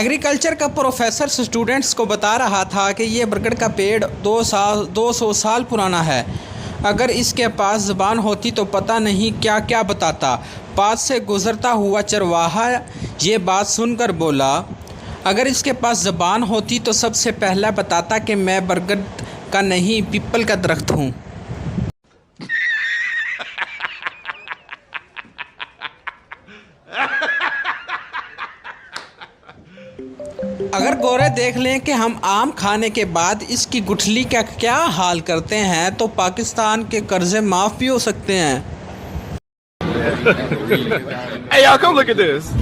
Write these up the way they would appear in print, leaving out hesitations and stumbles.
Agriculture का professor students को बता रहा था कि ये बरगद का पेड़ 200 साल पुराना है। अगर इसके पास ज़बान होती तो पता नहीं क्या क्या बताता। पास से गुज़रता हुआ चरवाहा ये बात सुनकर बोला, अगर इसके पास ज़बान होती तो सबसे पहला बताता कि मैं बरगद का नहीं पीपल का दरख्त हूँ। अगर गोरे देख लें कि हम आम खाने के बाद इसकी गुठली का क्या हाल करते हैं तो पाकिस्तान के कर्जे माफ़ भी हो सकते हैं। Hey, y'all, come look at this.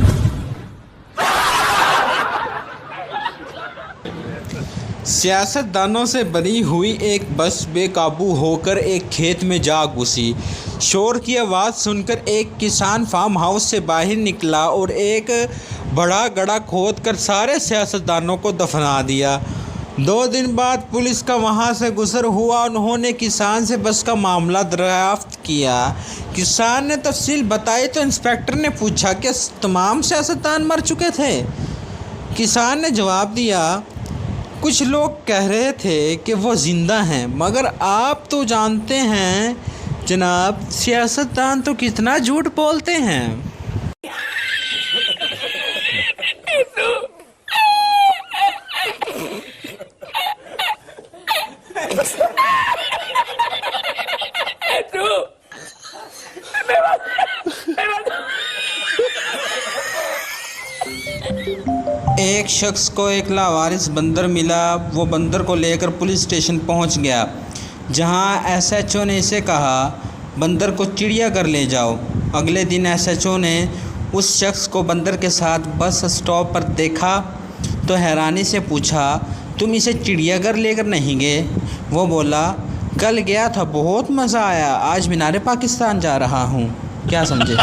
सियासतदानों से बनी हुई एक बस बेकाबू होकर एक खेत में जा घुसी। शोर की आवाज़ सुनकर एक किसान फार्म हाउस से बाहर निकला और एक बड़ा गड्ढा खोदकर सारे सियासतदानों को दफना दिया। 2 दिन बाद पुलिस का वहां से गुजर हुआ। उन्होंने किसान से बस का मामला दरियाफ्त किया। किसान ने तफसील बताई तो इंस्पेक्टर ने पूछा कि तमाम सियासतदान मर चुके थे। किसान ने जवाब दिया, कुछ लोग कह रहे थे कि वो ज़िंदा हैं, मगर आप तो जानते हैं जनाब, सियासतदान तो कितना झूठ बोलते हैं। एक शख्स को एक लावारिस बंदर मिला। वो बंदर को लेकर पुलिस स्टेशन पहुंच गया, जहां एसएचओ ने इसे कहा, बंदर को चिड़ियाघर ले जाओ। अगले दिन एसएचओ ने उस शख्स को बंदर के साथ बस स्टॉप पर देखा तो हैरानी से पूछा, तुम इसे चिड़ियाघर लेकर नहीं गए? वो बोला, कल गया था, बहुत मज़ा आया, आज मीनार पाकिस्तान जा रहा हूँ। क्या समझे?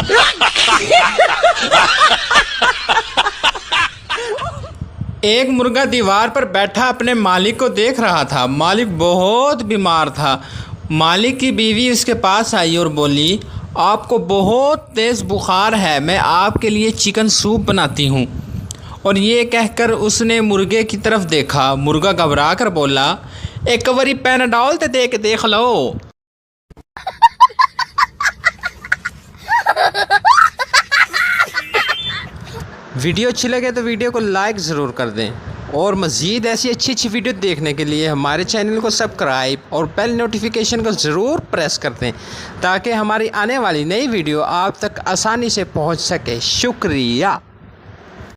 एक मुर्गा दीवार पर बैठा अपने मालिक को देख रहा था। मालिक बहुत बीमार था। मालिक की बीवी उसके पास आई और बोली, आपको बहुत तेज़ बुखार है, मैं आपके लिए चिकन सूप बनाती हूँ। और ये कहकर उसने मुर्गे की तरफ देखा। मुर्गा घबरा कर बोला, एक कवरी पैनाडोल ते दे के देख लो। वीडियो अच्छी लगे तो वीडियो को लाइक ज़रूर कर दें और मज़ीद ऐसी अच्छी वीडियो देखने के लिए हमारे चैनल को सब्सक्राइब और बेल नोटिफिकेशन को ज़रूर प्रेस कर दें, ताकि हमारी आने वाली नई वीडियो आप तक आसानी से पहुंच सके। शुक्रिया।